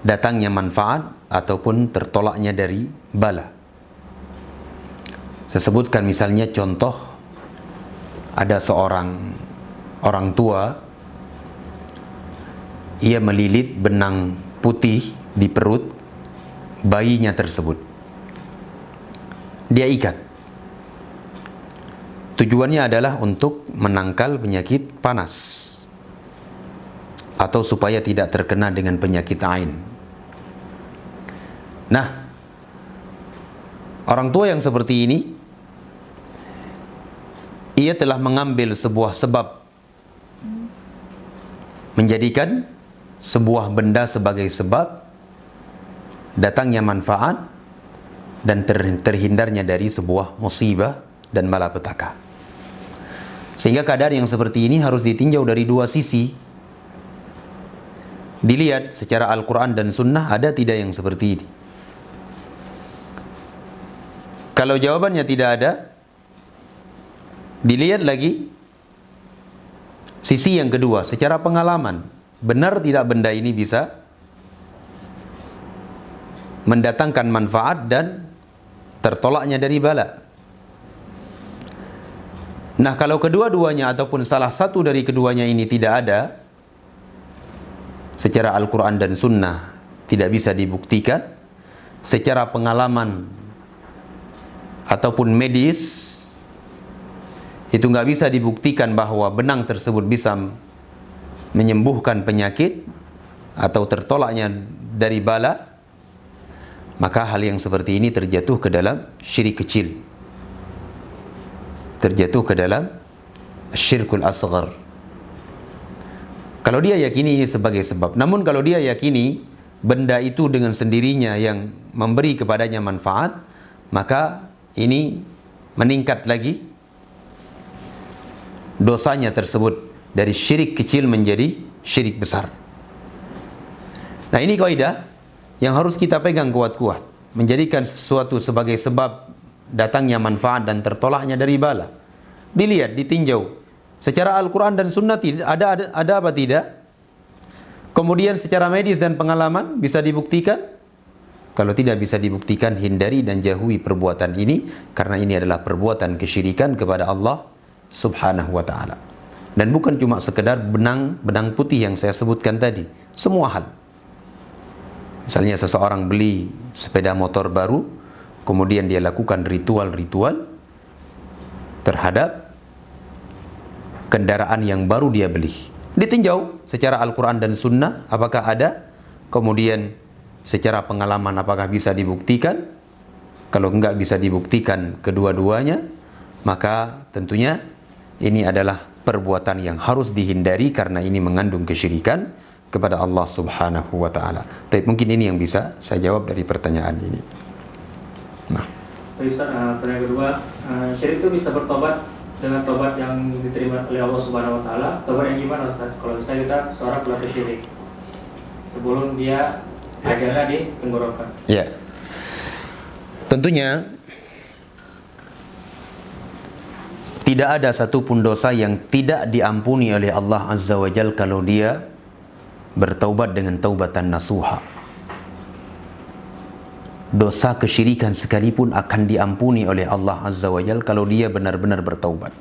datangnya manfaat ataupun tertolaknya dari bala. Saya sebutkan misalnya contoh, ada seorang orang tua, ia melilit benang putih di perut bayinya tersebut. Dia ikat. Tujuannya adalah untuk menangkal penyakit panas atau supaya tidak terkena dengan penyakit ain. Nah, orang tua yang seperti ini, ia telah mengambil sebuah sebab, menjadikan sebuah benda sebagai sebab datangnya manfaat dan terhindarnya dari sebuah musibah dan malapetaka. Sehingga keadaan yang seperti ini harus ditinjau dari dua sisi. Dilihat secara Al-Quran dan Sunnah, ada tidak yang seperti ini. Kalau jawabannya tidak ada, dilihat lagi sisi yang kedua, secara pengalaman. Benar tidak benda ini bisa mendatangkan manfaat dan tertolaknya dari bala. Nah, kalau kedua-duanya ataupun salah satu dari keduanya ini tidak ada secara Al-Quran dan Sunnah, tidak bisa dibuktikan secara pengalaman ataupun medis, itu nggak bisa dibuktikan bahwa benang tersebut bisa menyembuhkan penyakit atau tertolaknya dari bala, maka hal yang seperti ini terjatuh ke dalam syirik kecil, terjatuh ke dalam syirkul asghar. Kalau dia yakini ini sebagai sebab. Namun kalau dia yakini benda itu dengan sendirinya yang memberi kepadanya manfaat, maka ini meningkat lagi dosanya tersebut dari syirik kecil menjadi syirik besar. Nah, ini kaidah yang harus kita pegang kuat-kuat, menjadikan sesuatu sebagai sebab datangnya manfaat dan tertolaknya dari bala. Dilihat, ditinjau secara Al-Quran dan Sunnah ada apa tidak. Kemudian secara medis dan pengalaman bisa dibuktikan. Kalau tidak bisa dibuktikan, hindari dan jauhi perbuatan ini, karena ini adalah perbuatan kesyirikan kepada Allah Subhanahu wa ta'ala. Dan bukan cuma sekedar benang putih yang saya sebutkan tadi, semua hal. Misalnya seseorang beli sepeda motor baru, kemudian dia lakukan ritual-ritual terhadap kendaraan yang baru dia beli. Ditinjau secara Al-Quran dan Sunnah apakah ada, kemudian secara pengalaman apakah bisa dibuktikan. Kalau enggak bisa dibuktikan kedua-duanya, maka tentunya ini adalah perbuatan yang harus dihindari karena ini mengandung kesyirikan kepada Allah Subhanahu wa ta'ala. Tapi mungkin ini yang bisa saya jawab dari pertanyaan ini. Nah, Ustaz, pertanyaan kedua, syirik itu bisa bertobat dengan tobat yang diterima oleh Allah Subhanahu wa ta'ala. Tobat yang gimana, Ustaz? Kalau misalnya kita seorang pelaku syirik, sebelum dia ajalnya di tenggorokan. ya. Tentunya tidak ada satupun dosa yang tidak diampuni oleh Allah Azza wa Jal kalau dia bertaubat dengan taubatan nasuha. Dosa kesyirikan sekalipun akan diampuni oleh Allah Azza wa Jal kalau dia benar-benar bertaubat.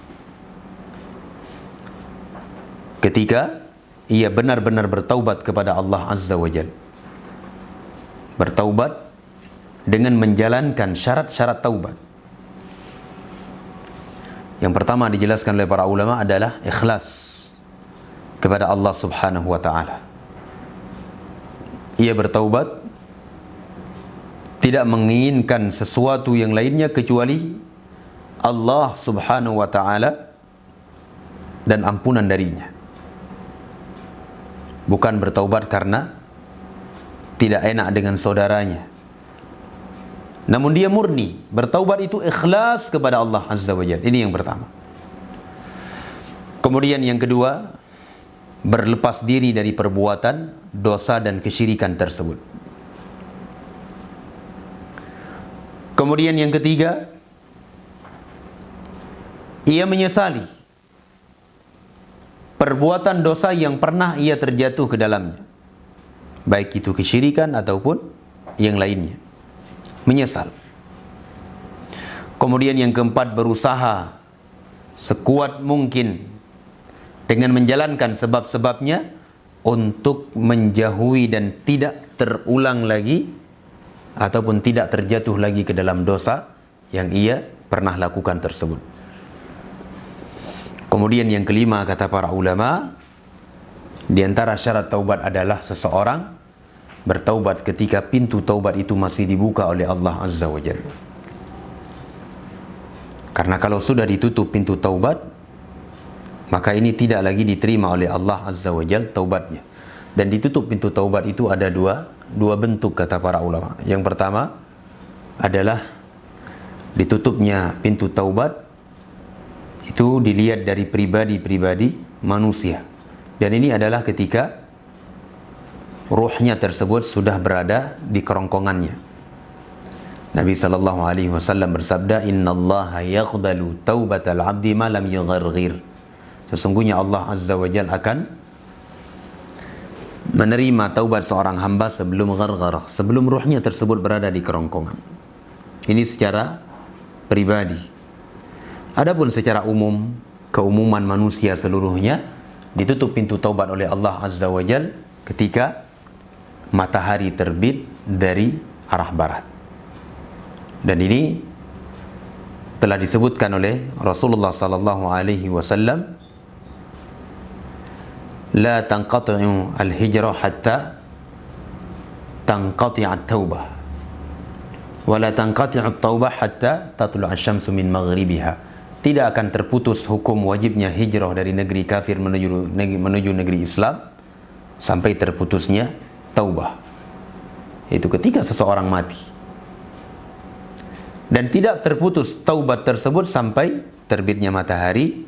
Ketika ia benar-benar bertaubat kepada Allah Azza wa Jal, bertaubat dengan menjalankan syarat-syarat taubat. Yang pertama dijelaskan oleh para ulama adalah ikhlas kepada Allah Subhanahu wa ta'ala. Ia bertaubat tidak menginginkan sesuatu yang lainnya kecuali Allah Subhanahu wa ta'ala dan ampunan darinya. Bukan bertaubat karena tidak enak dengan saudaranya, namun dia murni bertaubat itu ikhlas kepada Allah Azza wa Jalla. Ini yang pertama. Kemudian yang kedua, berlepas diri dari perbuatan dosa dan kesyirikan tersebut. Kemudian yang ketiga, ia menyesali perbuatan dosa yang pernah ia terjatuh ke dalamnya, baik itu kesyirikan ataupun yang lainnya. Menyesal. Kemudian yang keempat, berusaha sekuat mungkin dengan menjalankan sebab-sebabnya untuk menjauhi dan tidak terulang lagi ataupun tidak terjatuh lagi ke dalam dosa yang ia pernah lakukan tersebut. Kemudian yang kelima, kata para ulama, di antara syarat taubat adalah seseorang bertaubat ketika pintu taubat itu masih dibuka oleh Allah Azza wa Jalla. Karena kalau sudah ditutup pintu taubat, maka ini tidak lagi diterima oleh Allah Azza wa Jalla taubatnya. Dan ditutup pintu taubat itu ada dua bentuk, kata para ulama. Yang pertama adalah ditutupnya pintu taubat itu dilihat dari pribadi-pribadi manusia. Dan ini adalah ketika ruhnya tersebut sudah berada di kerongkongannya. Nabi SAW bersabda, Innallaha yaqbalu taubatal abdi ma lam yugharghir. Sesungguhnya Allah Azza wa Jalla akan menerima taubat seorang hamba sebelum gharghar, sebelum ruhnya tersebut berada di kerongkongan. Ini secara pribadi. Adapun secara umum, keumuman manusia seluruhnya ditutup pintu taubat oleh Allah Azza wa Jal ketika matahari terbit dari arah barat. Dan ini telah disebutkan oleh Rasulullah sallallahu alaihi wasallam, la tanqati'u al-hijrah hatta tanqati'a at-taubah wa la tanqati'u at-taubah hatta tatlu'a asy-syamsu min maghribiha. Tidak akan terputus hukum wajibnya hijrah dari negeri kafir menuju negeri Islam sampai terputusnya taubah. Itu ketika seseorang mati. Dan tidak terputus taubat tersebut sampai terbitnya matahari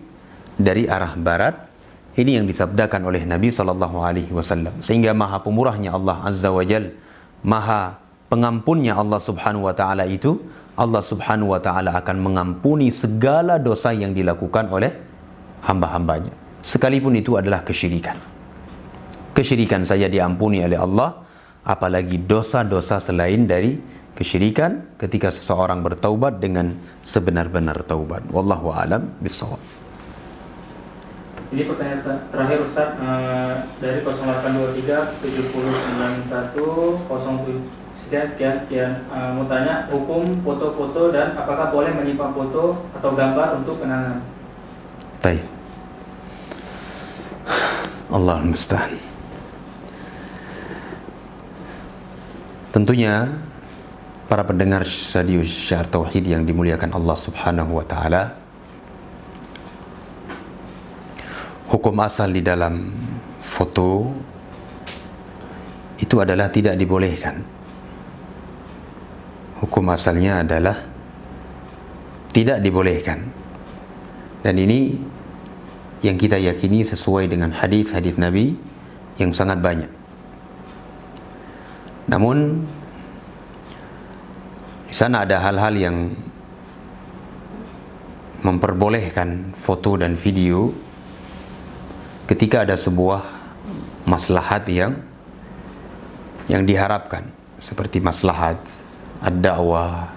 dari arah barat. Ini yang disabdakan oleh Nabi SAW. Sehingga maha pemurahnya Allah Azza wa Jal, maha pengampunnya Allah Subhanahu wa Ta'ala itu, Allah Subhanahu wa Ta'ala akan mengampuni segala dosa yang dilakukan oleh hamba-hambanya, sekalipun itu adalah kesyirikan. Kesyirikan saja diampuni oleh Allah, apalagi dosa-dosa selain dari kesyirikan ketika seseorang bertaubat dengan sebenar-benar taubat. Wallahu a'lam bishawab. Ini pertanyaan terakhir Ustaz, dari 0823 7091 07 sekian. Mau tanya hukum foto-foto dan apakah boleh menyimpan foto atau gambar untuk kenangan? Baik. Allahul musta'an. Tentunya para pendengar radio Syiar Tauhid yang dimuliakan Allah Subhanahu wa Ta'ala, hukum asal di dalam foto itu adalah tidak dibolehkan. Hukum asalnya adalah tidak dibolehkan. Dan ini yang kita yakini sesuai dengan hadis-hadis Nabi yang sangat banyak. Namun di sana ada hal-hal yang memperbolehkan foto dan video ketika ada sebuah maslahat yang diharapkan, seperti maslahat ad-da'wah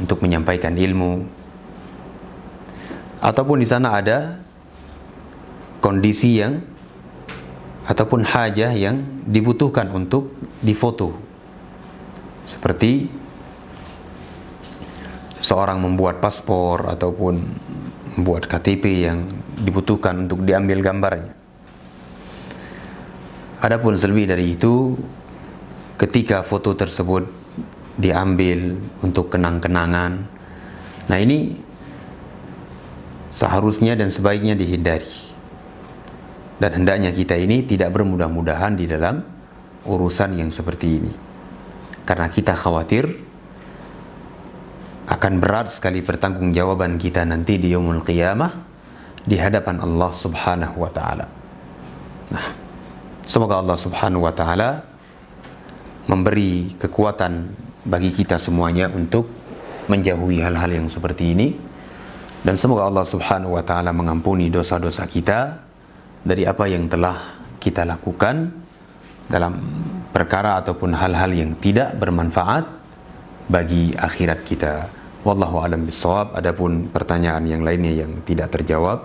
untuk menyampaikan ilmu, ataupun di sana ada kondisi ataupun hajah yang dibutuhkan untuk difoto, seperti seorang membuat paspor ataupun membuat KTP yang dibutuhkan untuk diambil gambarnya. Adapun selebih dari itu, ketika foto tersebut diambil untuk kenang-kenangan, nah ini seharusnya dan sebaiknya dihindari. Dan hendaknya kita ini tidak bermudah-mudahan di dalam urusan yang seperti ini, karena kita khawatir akan berat sekali pertanggungjawaban kita nanti di yaumul qiyamah di hadapan Allah Subhanahu wa Ta'ala. Nah, semoga Allah Subhanahu wa Ta'ala memberi kekuatan bagi kita semuanya untuk menjauhi hal-hal yang seperti ini, dan semoga Allah Subhanahu wa Ta'ala mengampuni dosa-dosa kita dari apa yang telah kita lakukan dalam perkara ataupun hal-hal yang tidak bermanfaat bagi akhirat kita. Wallahu a'lam bishawab. Adapun pertanyaan yang lainnya yang tidak terjawab,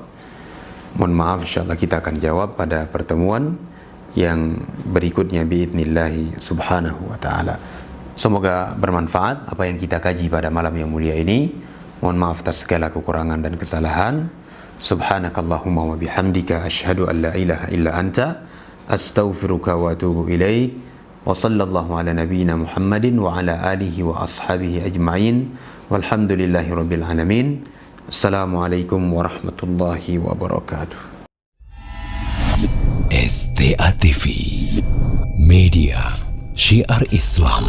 mohon maaf, insyaallah kita akan jawab pada pertemuan yang berikutnya biidznillah subhanahu wa ta'ala. Semoga bermanfaat apa yang kita kaji pada malam yang mulia ini. Mohon maaf atas segala kekurangan dan kesalahan. Subhanakallahumma wa bihamdika asyhadu an la ilaha illa anta astaghfiruka wa atubu ilaik. Wa sallallahu ala nabiyyina Muhammadin wa ala alihi wa ashabihi ajma'in. Walhamdulillahi rabbil alamin. Assalamualaikum warahmatullahi wabarakatuh. STA TV Media Syiar Islam.